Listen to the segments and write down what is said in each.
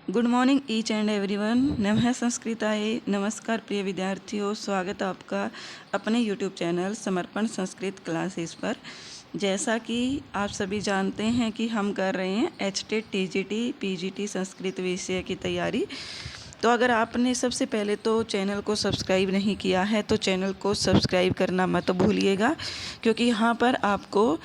Good morning each and everyone. नमः संस्कृताय। नमस्कार प्रिय विद्यार्थियों, स्वागत है आपका अपने यूट्यूब चैनल समर्पण संस्कृत क्लासेस पर। जैसा कि आप सभी जानते हैं कि हम कर रहे हैं HTET TGT PGT संस्कृत विषय की तैयारी। तो अगर आपने सबसे पहले तो चैनल को सब्सक्राइब नहीं किया है तो चैनल को सब्सक्राइब करना मत भूलिएगा, क्योंकि यहाँ पर आपको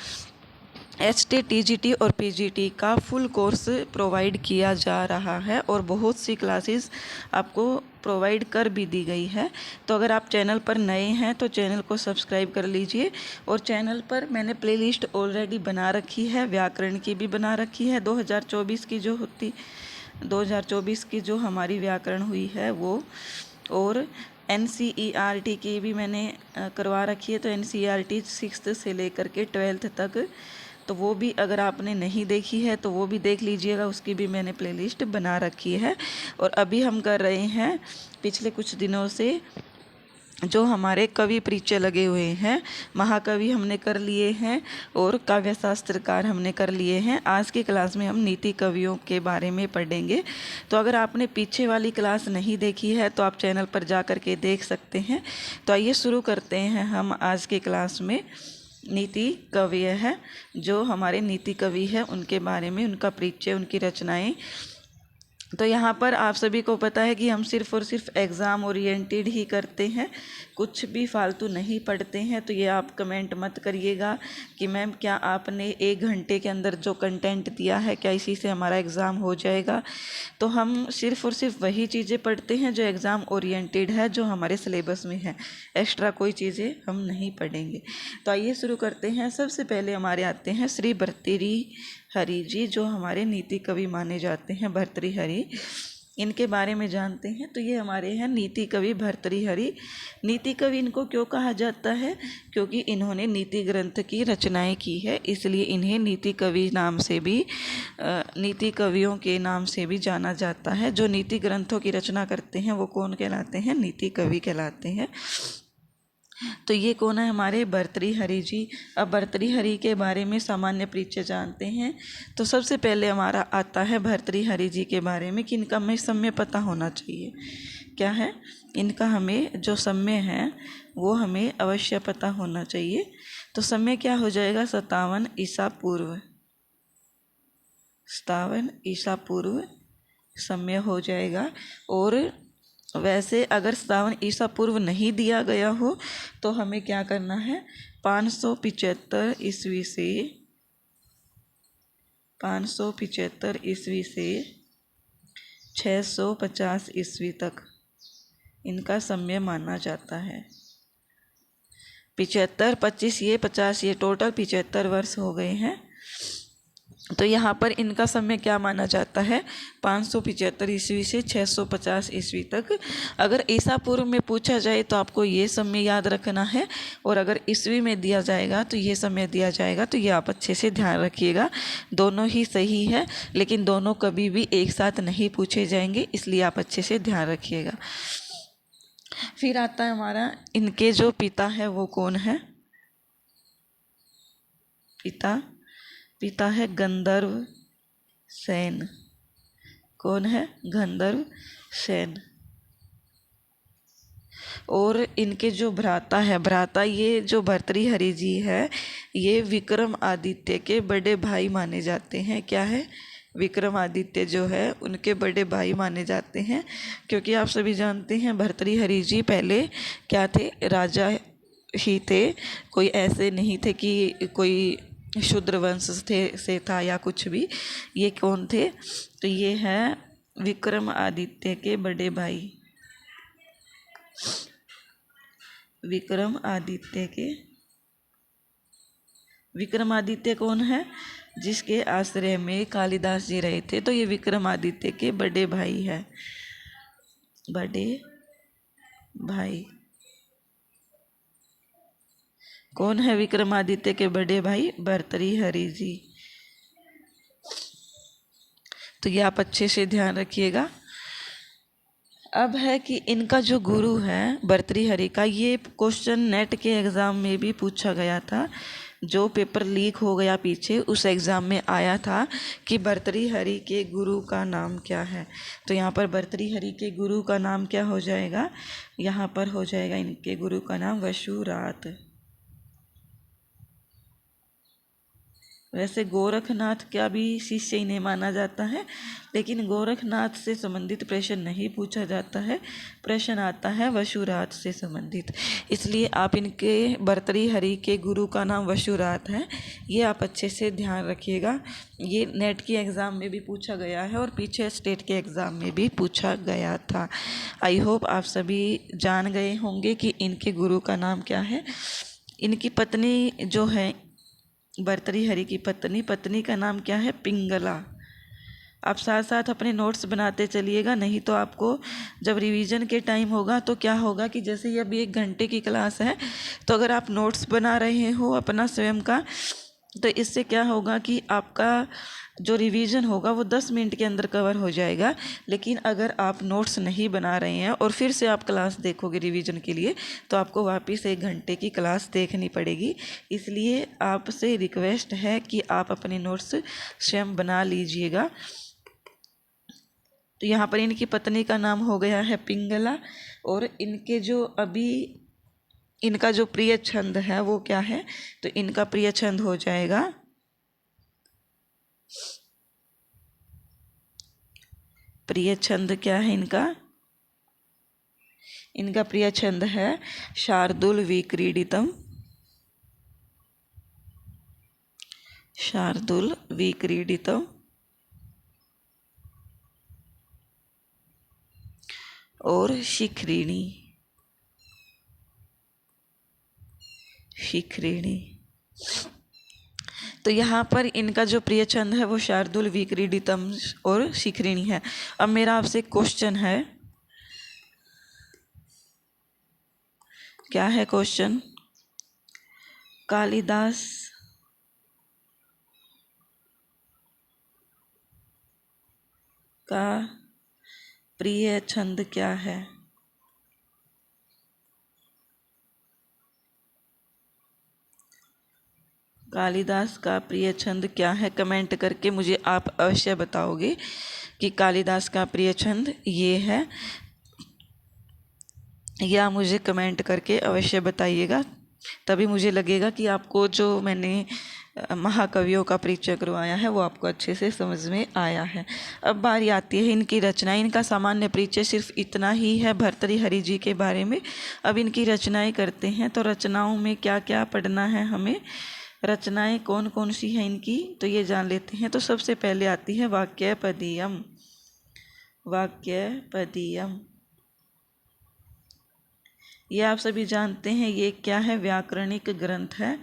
HTET TGT और PGT का फुल कोर्स प्रोवाइड किया जा रहा है और बहुत सी क्लासेस आपको प्रोवाइड कर भी दी गई है। तो अगर आप चैनल पर नए हैं तो चैनल को सब्सक्राइब कर लीजिए। और चैनल पर मैंने प्लेलिस्ट ऑलरेडी बना रखी है, व्याकरण की भी बना रखी है। 2024 की जो हमारी व्याकरण हुई है वो, और NCERT की भी मैंने करवा रखी है। तो NCERT 6th से लेकर के 12th तक, तो वो भी अगर आपने नहीं देखी है तो वो भी देख लीजिएगा, उसकी भी मैंने प्लेलिस्ट बना रखी है। और अभी हम कर रहे हैं पिछले कुछ दिनों से जो हमारे कवि परिचय लगे हुए हैं, महाकवि हमने कर लिए हैं और काव्य शास्त्रकार हमने कर लिए हैं। आज की क्लास में हम नीति कवियों के बारे में पढ़ेंगे। तो अगर आपने पीछे वाली क्लास नहीं देखी है तो आप चैनल पर जा कर के देख सकते हैं। तो आइए शुरू करते हैं हम आज की क्लास में। नीति कवि है, जो हमारे नीति कवि है उनके बारे में, उनका परिचय, उनकी रचनाएं। तो यहाँ पर आप सभी को पता है कि हम सिर्फ़ और सिर्फ एग्ज़ाम ओरिएंटेड ही करते हैं, कुछ भी फालतू नहीं पढ़ते हैं। तो ये आप कमेंट मत करिएगा कि मैम क्या आपने 1 घंटे के अंदर जो कंटेंट दिया है क्या इसी से हमारा एग्ज़ाम हो जाएगा। तो हम सिर्फ़ और सिर्फ वही चीज़ें पढ़ते हैं जो एग्ज़ाम ओरिएंटेड है, जो हमारे सिलेबस में है। एक्स्ट्रा कोई चीज़ें हम नहीं पढ़ेंगे। तो आइए शुरू करते हैं। सबसे पहले हमारे आते हैं श्री भर्तृहरि जी, जो हमारे नीति कवि माने जाते हैं। भर्तृहरि, इनके बारे में जानते हैं। तो ये हमारे हैं नीति कवि भर्तृहरि। नीति कवि इनको क्यों कहा जाता है? क्योंकि इन्होंने नीति ग्रंथ की रचनाएं की है, इसलिए इन्हें नीति कवि नाम से भी, नीति कवियों के नाम से भी जाना जाता है। जो नीति ग्रंथों की रचना करते हैं वो कौन कहलाते हैं? नीति कवि कहलाते हैं। तो ये कौन है? हमारे भर्तृहरि जी। अब भर्तृहरि के बारे में सामान्य परिचय जानते हैं। तो सबसे पहले हमारा आता है भर्तृहरि जी के बारे में कि इनका हमें समय पता होना चाहिए। क्या है? इनका हमें जो समय है वो हमें अवश्य पता होना चाहिए। तो समय क्या हो जाएगा? 57 ईसा पूर्व, 57 ईसा पूर्व समय हो जाएगा। और वैसे अगर 57 ईसा पूर्व नहीं दिया गया हो तो हमें क्या करना है? 575 ईस्वी से 575 ईस्वी से 650 ईस्वी तक इनका समय माना जाता है। 75, 25, ये 50, ये टोटल 75 वर्ष हो गए हैं। तो यहाँ पर इनका समय क्या माना जाता है? 575 ईस्वी से 650 ईस्वी तक। अगर ईसा पूर्व में पूछा जाए तो आपको ये समय याद रखना है, और अगर ईस्वी में दिया जाएगा तो ये समय दिया जाएगा। तो ये आप अच्छे से ध्यान रखिएगा। दोनों ही सही है, लेकिन दोनों कभी भी एक साथ नहीं पूछे जाएंगे, इसलिए आप अच्छे से ध्यान रखिएगा। फिर आता है हमारा, इनके जो पिता है वो कौन है? पिता है गंधर्व सेन। कौन है? गंधर्व सेन। और इनके जो भ्राता है, ये जो भर्तृहरि जी है, ये विक्रमादित्य के बड़े भाई माने जाते हैं। क्या है? विक्रमादित्य जो है उनके बड़े भाई माने जाते हैं। क्योंकि आप सभी जानते हैं भर्तृहरि जी पहले क्या थे? राजा ही थे। कोई ऐसे नहीं थे कि कोई शूद्र वंश से था या कुछ भी। ये कौन थे? तो ये है विक्रमादित्य के बड़े भाई। विक्रमादित्य कौन है? जिसके आश्रय में कालिदास जी रहे थे। तो ये विक्रमादित्य के बड़े भाई है। बड़े भाई कौन है? विक्रमादित्य के बड़े भाई भर्तृहरि जी। तो ये आप अच्छे से ध्यान रखिएगा। अब है कि इनका जो गुरु है भर्तृहरि का, ये क्वेश्चन नेट के एग्ज़ाम में भी पूछा गया था। जो पेपर लीक हो गया पीछे, उस एग्ज़ाम में आया था कि भर्तृहरि के गुरु का नाम क्या है। तो यहाँ पर भर्तृहरि के गुरु का नाम क्या हो जाएगा, यहाँ पर हो जाएगा इनके गुरु का नाम वशुरात। वैसे गोरखनाथ का भी शिष्य इन्हें माना जाता है, लेकिन गोरखनाथ से संबंधित प्रश्न नहीं पूछा जाता है, प्रश्न आता है वशुरात से संबंधित। इसलिए आप इनके भर्तृहरि के गुरु का नाम वशुरात है, ये आप अच्छे से ध्यान रखिएगा। ये नेट के एग्ज़ाम में भी पूछा गया है और पीछे स्टेट के एग्ज़ाम में भी पूछा गया था। आई होप आप सभी जान गए होंगे कि इनके गुरु का नाम क्या है। इनकी पत्नी जो है, भर्तृहरि की पत्नी का नाम क्या है, पिंगला। आप साथ साथ अपने नोट्स बनाते चलिएगा, नहीं तो आपको जब रिवीजन के टाइम होगा तो क्या होगा कि जैसे ये अभी 1 घंटे की क्लास है, तो अगर आप नोट्स बना रहे हो अपना स्वयं का, तो इससे क्या होगा कि आपका जो रिवीजन होगा वो 10 मिनट के अंदर कवर हो जाएगा। लेकिन अगर आप नोट्स नहीं बना रहे हैं और फिर से आप क्लास देखोगे रिवीजन के लिए, तो आपको वापस 1 घंटे की क्लास देखनी पड़ेगी। इसलिए आपसे रिक्वेस्ट है कि आप अपने नोट्स स्वयं बना लीजिएगा। तो यहाँ पर इनकी पत्नी का नाम हो गया है पिंगला, और इनके जो अभी इनका जो प्रिय छंद है वो क्या है, तो इनका प्रिय छंद हो जाएगा, प्रिय छंद क्या है इनका, इनका प्रिय छंद है शार्दुल विक्रीडितम, शार्दुल विक्रीडितम और शिखरिणी, शिखरिणी। तो यहाँ पर इनका जो प्रिय छंद है वो शार्दुल विक्रीडितम और शिखरिणी है। अब मेरा आपसे क्वेश्चन है, क्या है क्वेश्चन, कालिदास का प्रिय छंद क्या है। कालिदास का प्रिय छंद क्या है, कमेंट करके मुझे आप अवश्य बताओगे कि कालिदास का प्रिय छंद ये है, या मुझे कमेंट करके अवश्य बताइएगा। तभी मुझे लगेगा कि आपको जो मैंने महाकवियों का परिचय करवाया है वो आपको अच्छे से समझ में आया है। अब बारी आती है इनकी रचनाएं। इनका सामान्य परिचय सिर्फ इतना ही है भर्तृहरि जी के बारे में। अब इनकी रचनाएं करते हैं, तो रचनाओं में क्या क्या पढ़ना है हमें, रचनाएं कौन कौन सी हैं इनकी, तो ये जान लेते हैं। तो सबसे पहले आती है वाक्यपदीयम, वाक्यपदीयम। ये आप सभी जानते हैं ये क्या है, व्याकरणिक ग्रंथ है,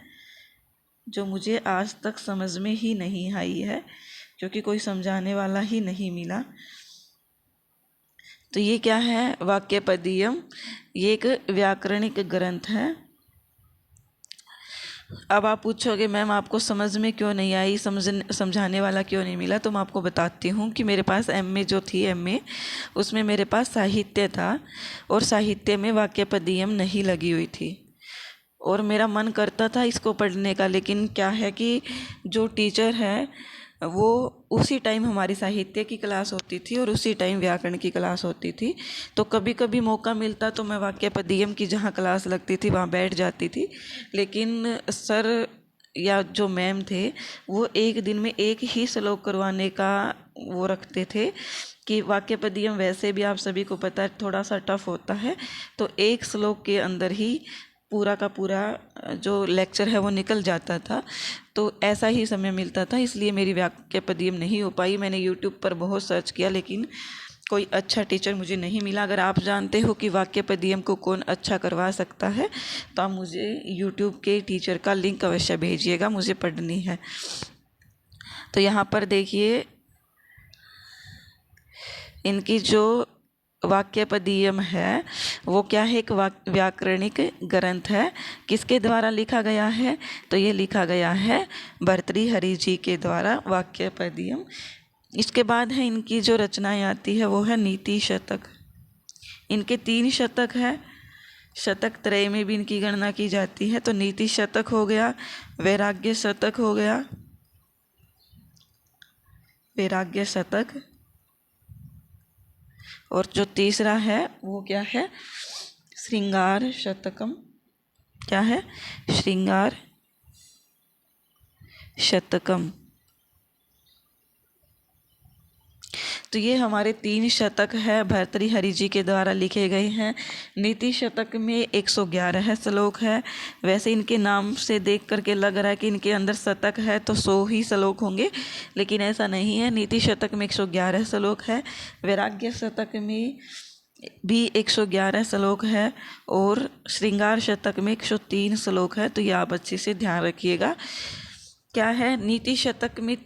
जो मुझे आज तक समझ में ही नहीं आई है, क्योंकि कोई समझाने वाला ही नहीं मिला। तो ये क्या है, वाक्यपदीयम, ये एक व्याकरणिक ग्रंथ है। अब आप पूछोगे मैम आपको समझ में क्यों नहीं आई, समझाने वाला क्यों नहीं मिला, तो मैं आपको बताती हूँ कि मेरे पास एमए जो थी, एमए उसमें मेरे पास साहित्य था, और साहित्य में वाक्यपदीयम नहीं लगी हुई थी, और मेरा मन करता था इसको पढ़ने का, लेकिन क्या है कि जो टीचर है वो उसी टाइम हमारी साहित्य की क्लास होती थी और उसी टाइम व्याकरण की क्लास होती थी। तो कभी कभी मौका मिलता तो मैं वाक्यपदीयम की जहाँ क्लास लगती थी वहाँ बैठ जाती थी, लेकिन सर या जो मैम थे वो एक दिन में एक ही श्लोक करवाने का वो रखते थे कि वाक्यपदीयम वैसे भी आप सभी को पता है थोड़ा सा टफ होता है, तो एक श्लोक के अंदर ही पूरा का पूरा जो लेक्चर है वो निकल जाता था। तो ऐसा ही समय मिलता था, इसलिए मेरी वाक्यपदीयम नहीं हो पाई। मैंने यूट्यूब पर बहुत सर्च किया, लेकिन कोई अच्छा टीचर मुझे नहीं मिला। अगर आप जानते हो कि वाक्यपदीयम को कौन अच्छा करवा सकता है, तो आप मुझे यूट्यूब के टीचर का लिंक अवश्य भेजिएगा, मुझे पढ़नी है। तो यहाँ पर देखिए इनकी जो वाक्यपदीयम है वो क्या है, एक व्याकरणिक ग्रंथ है। किसके द्वारा लिखा गया है, तो ये लिखा गया है भर्तृहरि जी के द्वारा, वाक्यपदीयम। इसके बाद है इनकी जो रचनाएं आती है वो है नीति शतक। इनके 3 शतक है, शतक त्रय में भी इनकी गणना की जाती है। तो नीति शतक हो गया, वैराग्य शतक हो गया, वैराग्य शतक, और जो तीसरा है वो क्या है, श्रृंगार शतकम। क्या है, श्रृंगार शतकम। तो ये हमारे 3 शतक है, भर्तृहरि जी के द्वारा लिखे गए हैं। नीति शतक में 111 श्लोक है। वैसे इनके नाम से देख करके लग रहा है कि इनके अंदर शतक है तो 100 ही श्लोक होंगे, लेकिन ऐसा नहीं है। नीति शतक में 111 श्लोक है, वैराग्य शतक में भी 111 श्लोक है, और श्रृंगार शतक में 103 श्लोक है। तो ये आप अच्छे से ध्यान रखिएगा। क्या है, नीति शतक में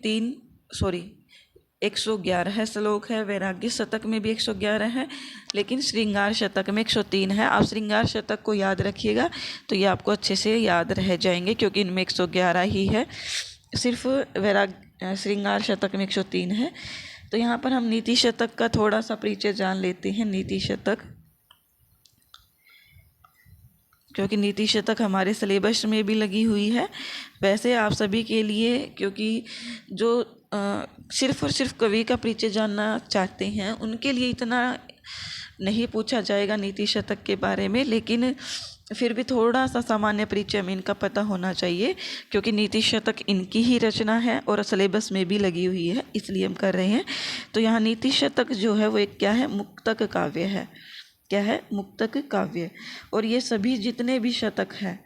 111 श्लोक है, वैराग्य शतक में भी 111 है, लेकिन श्रृंगार शतक में 103 है। आप श्रृंगार शतक को याद रखिएगा तो ये आपको अच्छे से याद रह जाएंगे, क्योंकि इनमें 111 ही है, सिर्फ श्रृंगार शतक में 103 है। तो यहाँ पर हम नीति शतक का थोड़ा सा परिचय जान लेते हैं। नीति शतक, क्योंकि नीति शतक हमारे सिलेबस में भी लगी हुई है। वैसे आप सभी के लिए, क्योंकि जो सिर्फ और सिर्फ कवि का परिचय जानना चाहते हैं उनके लिए इतना नहीं पूछा जाएगा नीति शतक के बारे में, लेकिन फिर भी थोड़ा सा सामान्य परिचय में इनका पता होना चाहिए, क्योंकि नीति शतक इनकी ही रचना है और सिलेबस में भी लगी हुई है, इसलिए हम कर रहे हैं। तो यहाँ नीति शतक जो है वो एक क्या है, मुक्तक काव्य है। क्या है, मुक्तक काव्य। और ये सभी जितने भी शतक हैं,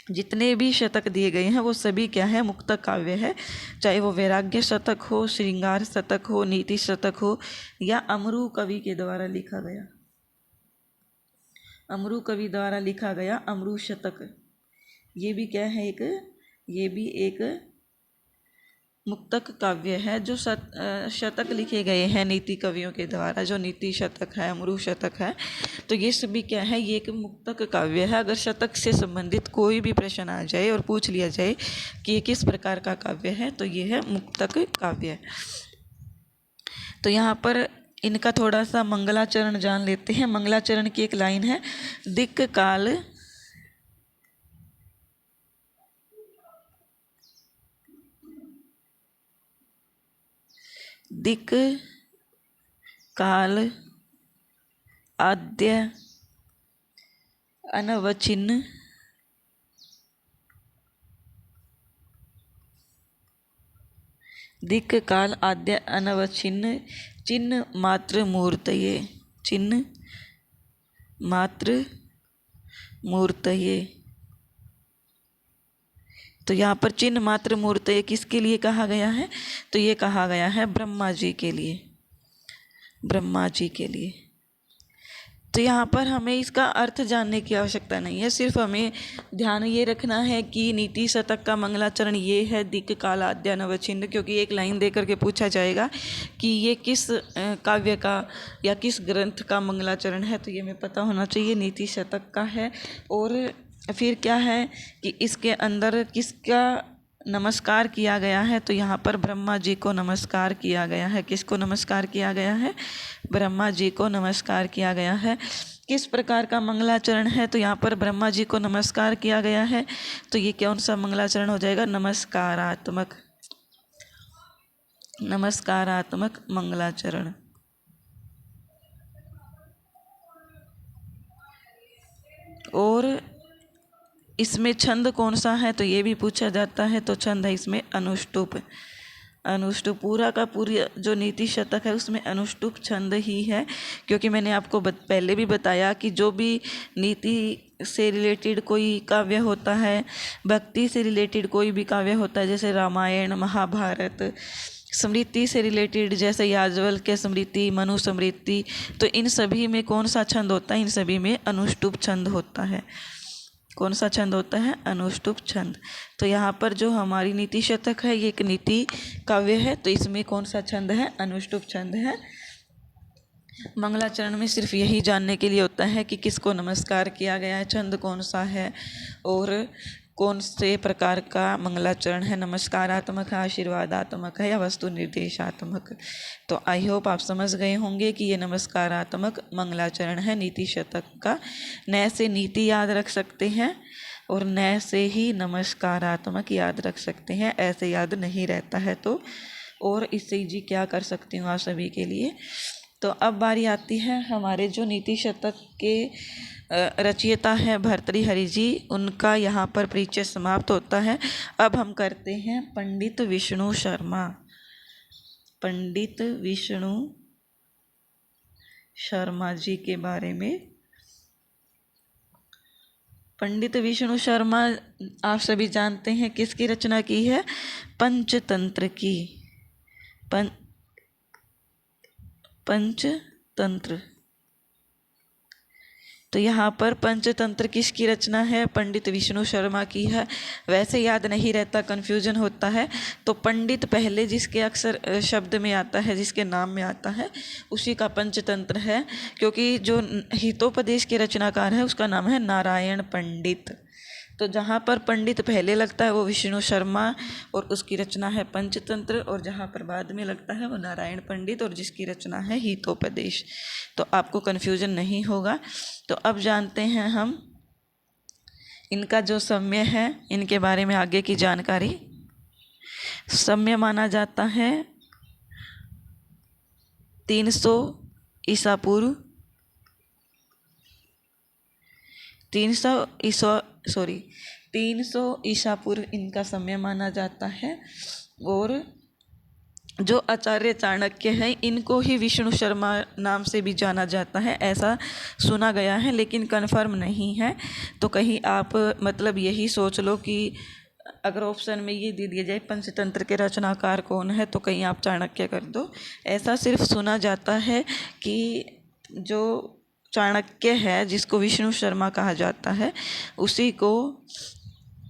जितने भी शतक दिए गए हैं वो सभी क्या है, मुक्तक काव्य है। चाहे वो वैराग्य शतक हो, श्रृंगार शतक हो, नीति शतक हो, या अमरू कवि के द्वारा लिखा गया, अमरू कवि द्वारा लिखा गया अमरू शतक, ये भी क्या है, ये भी एक मुक्तक काव्य है। जो शतक लिखे गए हैं नीति कवियों के द्वारा, जो नीति शतक है, अमरू शतक है, तो ये सभी क्या है, ये एक मुक्तक काव्य है। अगर शतक से संबंधित कोई भी प्रश्न आ जाए और पूछ लिया जाए कि ये किस प्रकार का काव्य है, तो ये है मुक्तक काव्य। तो यहाँ पर इनका थोड़ा सा मंगलाचरण जान लेते हैं। मंगलाचरण की एक लाइन है, दिक् काल दिक् काल आद्य अनवचिन्न दिक् काल आद्य अनवचिन्न चिन्ह मात्र मूर्तये, चिन्ह मात्र मूर्तये। तो यहाँ पर चिन्ह मात्र मूर्तये किसके लिए कहा गया है, तो ये कहा गया है ब्रह्मा जी के लिए, ब्रह्मा जी के लिए। तो यहाँ पर हमें इसका अर्थ जानने की आवश्यकता नहीं है, सिर्फ हमें ध्यान ये रखना है कि नीति शतक का मंगलाचरण ये है, दिक् काल आद्य अनवचिन्न, क्योंकि एक लाइन दे करके पूछा जाएगा कि ये किस काव्य का या किस ग्रंथ का मंगलाचरण है, तो ये हमें पता होना चाहिए नीति शतक का है। और फिर क्या है कि इसके अंदर किसका नमस्कार किया गया है, तो यहाँ पर ब्रह्मा जी को नमस्कार किया गया है। किसको नमस्कार किया गया है, ब्रह्मा जी को नमस्कार किया गया है। किस प्रकार का मंगलाचरण है, तो यहाँ पर ब्रह्मा जी को नमस्कार किया गया है, तो ये कौन सा मंगलाचरण हो जाएगा, नमस्कारात्मक, नमस्कारात्मक मंगलाचरण। और इसमें छंद कौन सा है, तो ये भी पूछा जाता है, तो छंद है इसमें अनुष्टुप, अनुष्टुप। पूरा का पूरी जो नीति शतक है उसमें अनुष्टुप छंद ही है, क्योंकि मैंने आपको पहले भी बताया कि जो भी नीति से रिलेटेड कोई काव्य होता है, भक्ति से रिलेटेड कोई भी काव्य होता है, जैसे रामायण, महाभारत, स्मृति से रिलेटेड जैसे याज्ञवल्क्य स्मृति, मनु स्मृति, तो इन सभी में कौन सा छंद होता है, इन सभी में अनुष्टुप छंद होता है। कौन सा छंद होता है, अनुष्टुप छंद। तो यहाँ पर जो हमारी नीति शतक है ये एक नीति काव्य है, तो इसमें कौन सा छंद है, अनुष्टुप छंद है। मंगलाचरण में सिर्फ यही जानने के लिए होता है कि किसको नमस्कार किया गया है, छंद कौन सा है, और कौन से प्रकार का मंगलाचरण है, नमस्कारात्मक है, आशीर्वादात्मक है या वस्तु निर्देशात्मक। तो आई होप आप समझ गए होंगे कि ये नमस्कारात्मक मंगलाचरण है नीति शतक का। न से नीति याद रख सकते हैं और न से ही नमस्कारात्मक याद रख सकते हैं, ऐसे याद नहीं रहता है। तो और इससे जी क्या कर सकती हूँ आप सभी के लिए। तो अब बारी आती है हमारे जो नीति शतक के रचयिता है भर्तृहरि जी, उनका यहाँ पर परिचय समाप्त होता है। अब हम करते हैं पंडित विष्णु शर्मा। पंडित विष्णु शर्मा जी के बारे में। पंडित विष्णु शर्मा आप सभी जानते हैं किसकी रचना की है, पंचतंत्र की। पंचतंत्र। तो यहाँ पर पंचतंत्र किसकी रचना है, पंडित विष्णु शर्मा की है। वैसे याद नहीं रहता, कन्फ्यूजन होता है, तो पंडित पहले जिसके अक्षर शब्द में आता है, जिसके नाम में आता है, उसी का पंचतंत्र है। क्योंकि जो हितोपदेश के रचनाकार है उसका नाम है नारायण पंडित। तो जहाँ पर पंडित पहले लगता है वो विष्णु शर्मा और उसकी रचना है पंचतंत्र, और जहाँ पर बाद में लगता है वो नारायण पंडित और जिसकी रचना है हितोपदेश। तो आपको कन्फ्यूजन नहीं होगा। तो अब जानते हैं हम इनका जो सम्य है, इनके बारे में आगे की जानकारी। सम्य माना जाता है 300 ईसा पूर्व 300 ईसा पूर्व इनका समय माना जाता है। और जो आचार्य चाणक्य हैं इनको ही विष्णु शर्मा नाम से भी जाना जाता है, ऐसा सुना गया है, लेकिन कन्फर्म नहीं है। तो कहीं आप मतलब यही सोच लो कि अगर ऑप्शन में ये दे दिया जाए पंचतंत्र के रचनाकार कौन है, तो कहीं आप चाणक्य कर दो। ऐसा सिर्फ सुना जाता है कि जो चाणक्य है, जिसको विष्णु शर्मा कहा जाता है, उसी को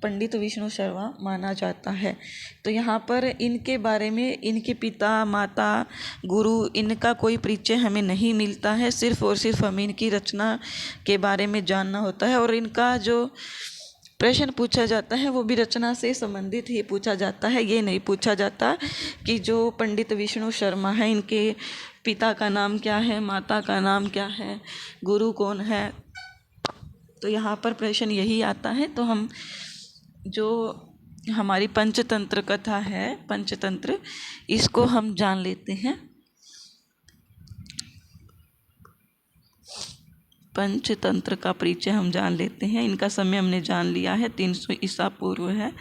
पंडित विष्णु शर्मा माना जाता है। तो यहाँ पर इनके बारे में, इनके पिता माता गुरु, इनका कोई परिचय हमें नहीं मिलता है। सिर्फ और सिर्फ हमें इनकी रचना के बारे में जानना होता है। और इनका जो प्रश्न पूछा जाता है वो भी रचना से संबंधित ही पूछा जाता है। ये नहीं पूछा जाता कि जो पंडित विष्णु शर्मा है इनके पिता का नाम क्या है, माता का नाम क्या है, गुरु कौन है। तो यहाँ पर प्रश्न यही आता है। तो हम जो हमारी पंचतंत्र कथा है, पंचतंत्र, इसको हम जान लेते हैं। पंचतंत्र का परिचय हम जान लेते हैं। इनका समय हमने जान लिया है 300 ईसा पूर्व है।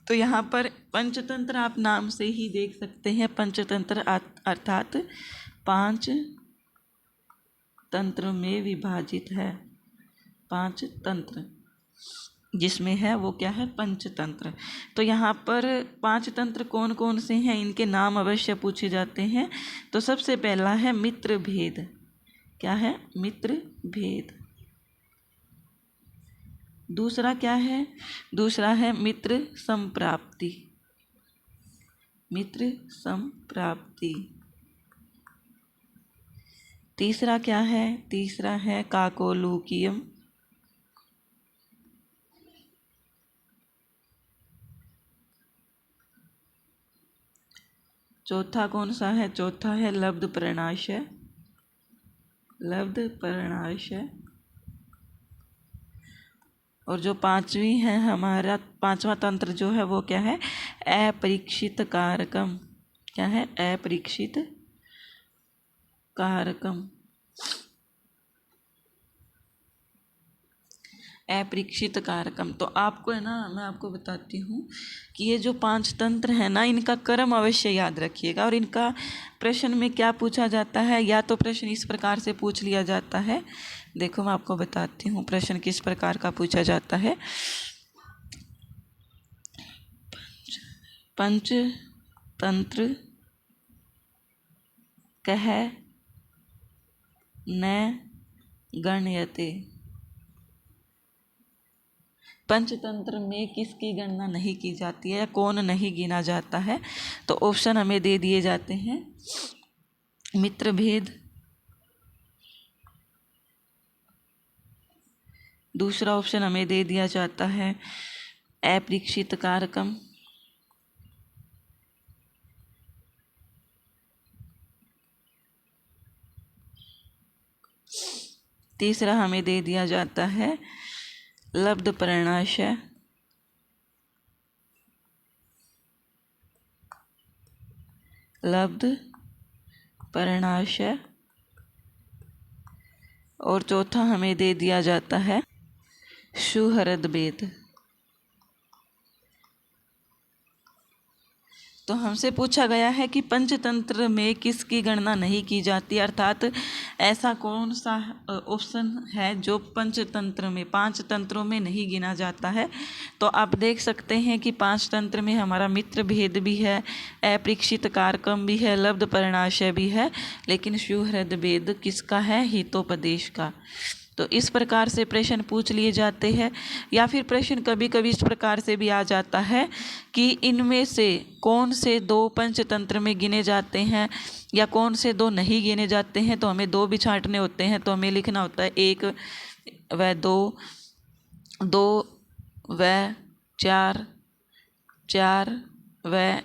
तो यहाँ पर पंचतंत्र आप नाम से ही देख सकते हैं। पंचतंत्र अर्थात 5 तंत्र में विभाजित है। 5 तंत्र जिसमें है वो क्या है, पंचतंत्र। तो यहाँ पर 5 तंत्र कौन कौन से हैं, इनके नाम अवश्य पूछे जाते हैं। तो सबसे पहला है मित्र भेद। क्या है, मित्र भेद। दूसरा क्या है, दूसरा है मित्र संप्राप्ति। मित्र संप्राप्ति। तीसरा क्या है, तीसरा है काकोलूकियम। चौथा कौन सा है, चौथा है लब्ध प्रणाशय। लब्ध प्रणाशय। और जो पांचवी है, हमारा पांचवा तंत्र जो है वो क्या है, अपरीक्षित कारकम। क्या है, अपरीक्षित कारकम। अपरीक्षित कारकम। तो आपको है ना, मैं आपको बताती हूँ कि ये जो 5 तंत्र है ना, इनका क्रम अवश्य याद रखिएगा। और इनका प्रश्न में क्या पूछा जाता है, या तो प्रश्न इस प्रकार से पूछ लिया जाता है। देखो मैं आपको बताती हूँ प्रश्न किस प्रकार का पूछा जाता है। पंचतंत्र कह न गण्यते। पंचतंत्र में किसकी गणना नहीं की जाती है या कौन नहीं गिना जाता है। तो ऑप्शन हमें दे दिए जाते हैं, मित्र भेद, दूसरा ऑप्शन हमें दे दिया जाता है अपरीक्षित कारकम। तीसरा हमें दे दिया जाता है लब्ध परिणाशय। लब्ध परिणाशय। और चौथा हमें दे दिया जाता है सुहृद भेद। तो हमसे पूछा गया है कि पंचतंत्र में किसकी गणना नहीं की जाती, अर्थात ऐसा कौन सा ऑप्शन है जो पंचतंत्र में, पांच तंत्रों में नहीं गिना जाता है। तो आप देख सकते हैं कि पांच तंत्र में हमारा मित्र भेद भी है, अपरीक्षित कारकम भी है, लब्ध परिणाशय भी है, लेकिन सुहृद भेद किसका है? हितोपदेश का। तो इस प्रकार से प्रश्न पूछ लिए जाते हैं। या फिर प्रश्न कभी कभी इस प्रकार से भी आ जाता है कि इनमें से कौन से दो पंचतंत्र में गिने जाते हैं या कौन से दो नहीं गिने जाते हैं। तो हमें दो भी छांटने होते हैं, तो हमें लिखना होता है एक व दो, दो व चार, चार व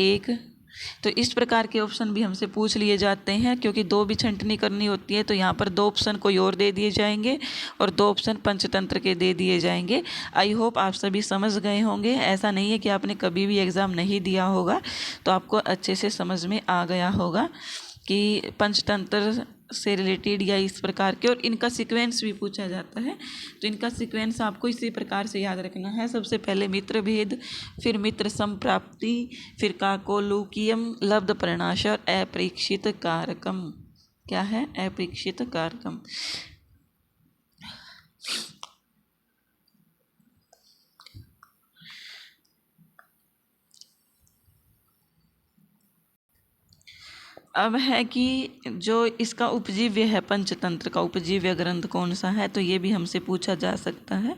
एक। तो इस प्रकार के ऑप्शन भी हमसे पूछ लिए जाते हैं, क्योंकि दो भी छंटनी करनी होती है। तो यहाँ पर दो ऑप्शन कोई और दे दिए जाएंगे और दो ऑप्शन पंचतंत्र के दे दिए जाएंगे। आई होप आप सभी समझ गए होंगे। ऐसा नहीं है कि आपने कभी भी एग्ज़ाम नहीं दिया होगा, तो आपको अच्छे से समझ में आ गया होगा कि पंचतंत्र से रिलेटेड या इस प्रकार के, और इनका सीक्वेंस भी पूछा जाता है। तो इनका सीक्वेंस आपको इसी प्रकार से याद रखना है। सबसे पहले मित्र भेद, फिर मित्र संप्राप्ति, फिर काकोलुकियम, लब्ध परिणाश और अपरीक्षित कारकम। क्या है? अपरीक्षित कारकम। अब है कि जो इसका उपजीव्य है, पंचतंत्र का उपजीव्य ग्रंथ कौन सा है, तो ये भी हमसे पूछा जा सकता है।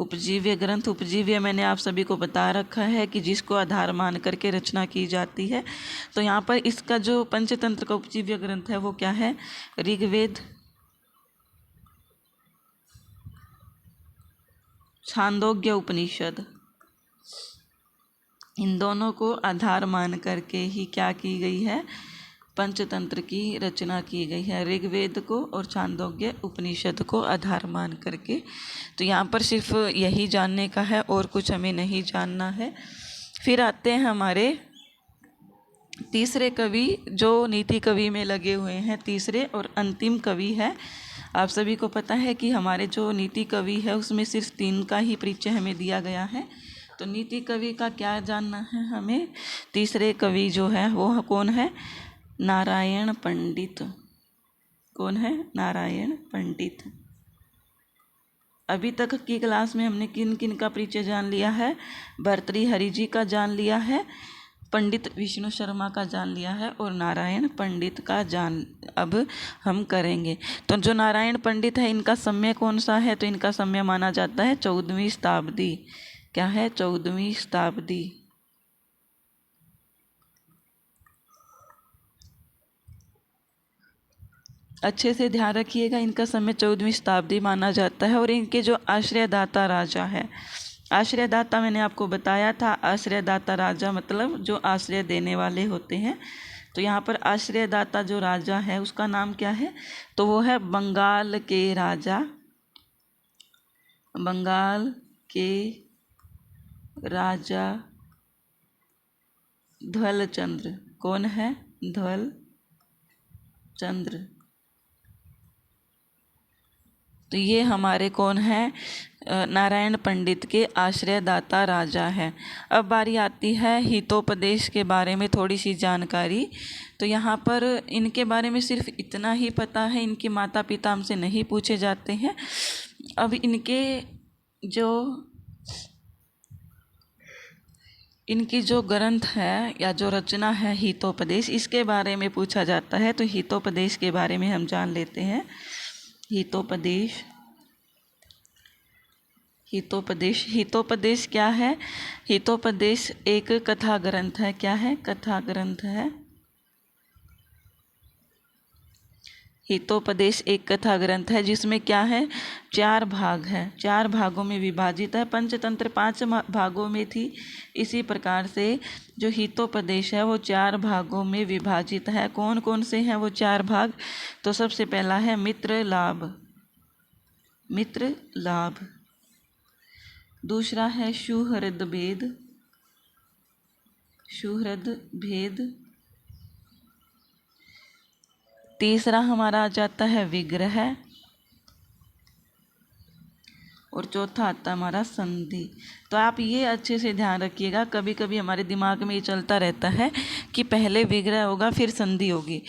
उपजीव्य ग्रंथ, उपजीव्य मैंने आप सभी को बता रखा है कि जिसको आधार मान करके रचना की जाती है। तो यहाँ पर इसका जो पंचतंत्र का उपजीव्य ग्रंथ है वो क्या है? ऋग्वेद, छांदोग्य उपनिषद। इन दोनों को आधार मान करके ही क्या की गई है? पंचतंत्र की रचना की गई है, ऋग्वेद को और छांदोग्य उपनिषद को आधार मान करके। तो यहाँ पर सिर्फ यही जानने का है और कुछ हमें नहीं जानना है। फिर आते हैं हमारे तीसरे कवि, जो नीति कवि में लगे हुए हैं, तीसरे और अंतिम कवि है। आप सभी को पता है कि हमारे जो नीति कवि है उसमें सिर्फ 3 का ही परिचय हमें दिया गया है। तो नीति कवि का क्या जानना है हमें? तीसरे कवि जो है वो कौन है? नारायण पंडित। कौन है? नारायण पंडित। अभी तक की क्लास में हमने किन किन का परिचय जान लिया है? भर्तृहरि जी का जान लिया है, पंडित विष्णु शर्मा का जान लिया है और नारायण पंडित का जान अब हम करेंगे। तो जो नारायण पंडित है इनका समय कौन सा है? तो इनका समय माना जाता है 14वीं शताब्दी। क्या है? 14वीं शताब्दी। अच्छे से ध्यान रखिएगा, इनका समय 14वीं शताब्दी माना जाता है। और इनके जो आश्रयदाता राजा है, आश्रयदाता मैंने आपको बताया था, आश्रयदाता राजा मतलब जो आश्रय देने वाले होते हैं। तो यहाँ पर आश्रयदाता जो राजा है उसका नाम क्या है? तो वो है बंगाल के राजा, बंगाल के राजा ध्वलचंद्र। कौन है? ध्वलचंद्र। तो ये हमारे कौन है? नारायण पंडित के आश्रयदाता राजा है। अब बारी आती है हितोपदेश के बारे में थोड़ी सी जानकारी। तो यहाँ पर इनके बारे में सिर्फ इतना ही पता है, इनके माता पिता हमसे नहीं पूछे जाते हैं। अब इनकी जो ग्रंथ है या जो रचना है हितोपदेश, इसके बारे में पूछा जाता है। तो हितोपदेश के बारे में हम जान लेते हैं। हितोपदेश, हितोपदेश, हितोपदेश क्या है? हितोपदेश एक कथा ग्रंथ है। क्या है? कथा ग्रंथ है। हितोपदेश एक कथा ग्रंथ है जिसमें क्या है, 4 भाग है, 4 भागों में विभाजित है। पंचतंत्र 5 भागों में थी। इसी प्रकार से जो हितोपदेश है वो 4 भागों में विभाजित है। कौन कौन से हैं वो 4 भाग? तो सबसे पहला है मित्र लाभ, मित्र लाभ। दूसरा है सुहृद भेद, सुहृद भेद। तीसरा हमारा आ जाता है विग्रह, और चौथा आता है हमारा संधि। तो आप ये अच्छे से ध्यान रखिएगा, कभी कभी हमारे दिमाग में ये चलता रहता है कि पहले विग्रह होगा फिर संधि होगी,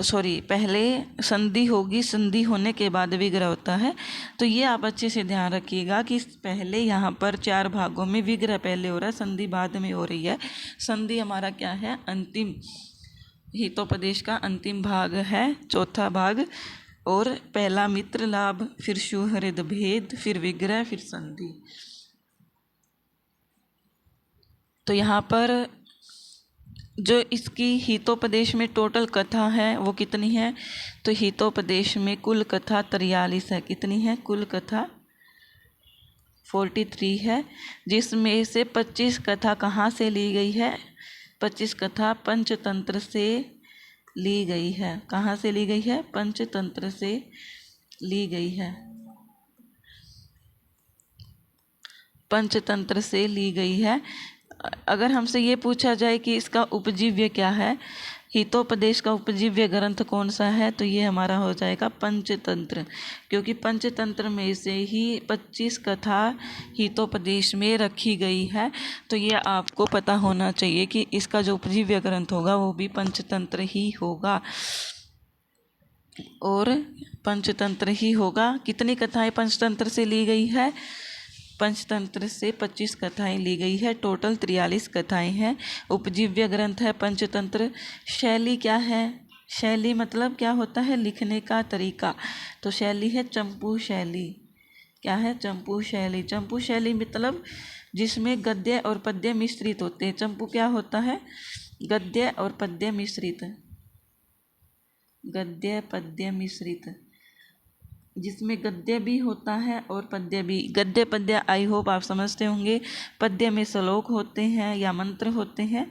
सॉरी पहले संधि होगी, संधि होने के बाद विग्रह होता है। तो ये आप अच्छे से ध्यान रखिएगा कि पहले यहाँ पर 4 भागों में विग्रह पहले हो रहा है, संधि बाद में हो रही है। संधि हमारा क्या है, अंतिम, हितोपदेश का अंतिम भाग है, चौथा भाग। और पहला मित्र लाभ, फिर सुहृद भेद, फिर विग्रह, फिर संधि। तो यहाँ पर जो इसकी हितोपदेश में टोटल कथा है वो कितनी है? तो हितोपदेश में कुल कथा 43 है। कितनी है कुल कथा? 43 है, जिसमें से 25 कथा कहाँ से ली गई है? 25 कथा पंचतंत्र से ली गई है। कहाँ से ली गई है? पंचतंत्र से ली गई है, पंचतंत्र से ली गई है। अगर हमसे ये पूछा जाए कि इसका उपजीव्य क्या है, हितोपदेश का उपजीव्य ग्रंथ कौन सा है, तो ये हमारा हो जाएगा पंचतंत्र, क्योंकि पंचतंत्र में से ही 25 कथा हितोपदेश में रखी गई है। तो ये आपको पता होना चाहिए कि इसका जो उपजीव्य ग्रंथ होगा वो भी पंचतंत्र ही होगा, और पंचतंत्र ही होगा। कितनी कथाएं पंचतंत्र से ली गई है? पंचतंत्र से 25 कथाएं ली गई है, टोटल 43 कथाएं हैं। उपजीव्य ग्रंथ है पंचतंत्र। शैली क्या है? शैली मतलब क्या होता है? लिखने का तरीका। तो शैली है चंपू शैली। क्या है? चंपू शैली। चंपू शैली मतलब जिसमें गद्य और पद्य मिश्रित होते हैं। चंपू क्या होता है? गद्य और पद्य मिश्रित, गद्य पद्य मिश्रित, जिसमें गद्य भी होता है और पद्य भी। गद्य पद्य आई होप आप समझते होंगे। पद्य में श्लोक होते हैं या मंत्र होते हैं,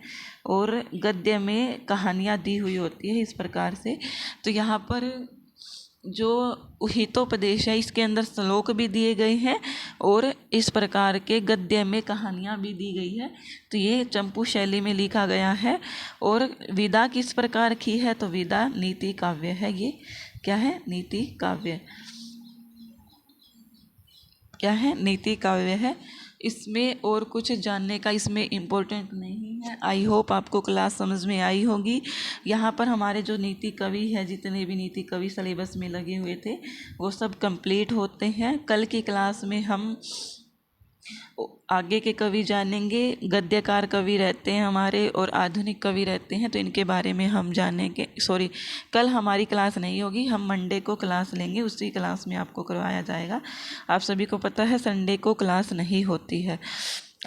और गद्य में कहानियाँ दी हुई होती है, इस प्रकार से। तो यहाँ पर जो हितोपदेश है इसके अंदर श्लोक भी दिए गए हैं और इस प्रकार के गद्य में कहानियाँ भी दी गई है। तो ये चंपू शैली में लिखा गया है। और विधा किस प्रकार की है? तो विधा नीति काव्य है। ये क्या है? नीति काव्य। क्या है? नीति काव्य है। इसमें और कुछ जानने का इसमें इम्पोर्टेंट नहीं है। आई होप आपको क्लास समझ में आई होगी। यहाँ पर हमारे जो नीति कवि है, जितने भी नीति कवि सिलेबस में लगे हुए थे वो सब कंप्लीट होते हैं। कल की क्लास में हम आगे के कवि जानेंगे। गद्यकार कवि रहते हैं हमारे और आधुनिक कवि रहते हैं, तो इनके बारे में हम जानेंगे। सॉरी, कल हमारी क्लास नहीं होगी, हम मंडे को क्लास लेंगे, उसी क्लास में आपको करवाया जाएगा। आप सभी को पता है संडे को क्लास नहीं होती है।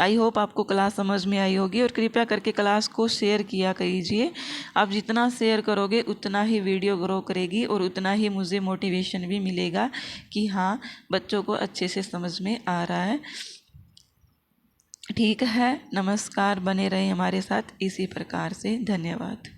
आई होप आपको क्लास समझ में आई होगी, और कृपया करके क्लास को शेयर किया कीजिए। आप जितना शेयर करोगे उतना ही वीडियो ग्रो करेगी और उतना ही मुझे मोटिवेशन भी मिलेगा कि हाँ, बच्चों को अच्छे से समझ में आ रहा है। ठीक है, नमस्कार। बने रहें हमारे साथ इसी प्रकार से। धन्यवाद।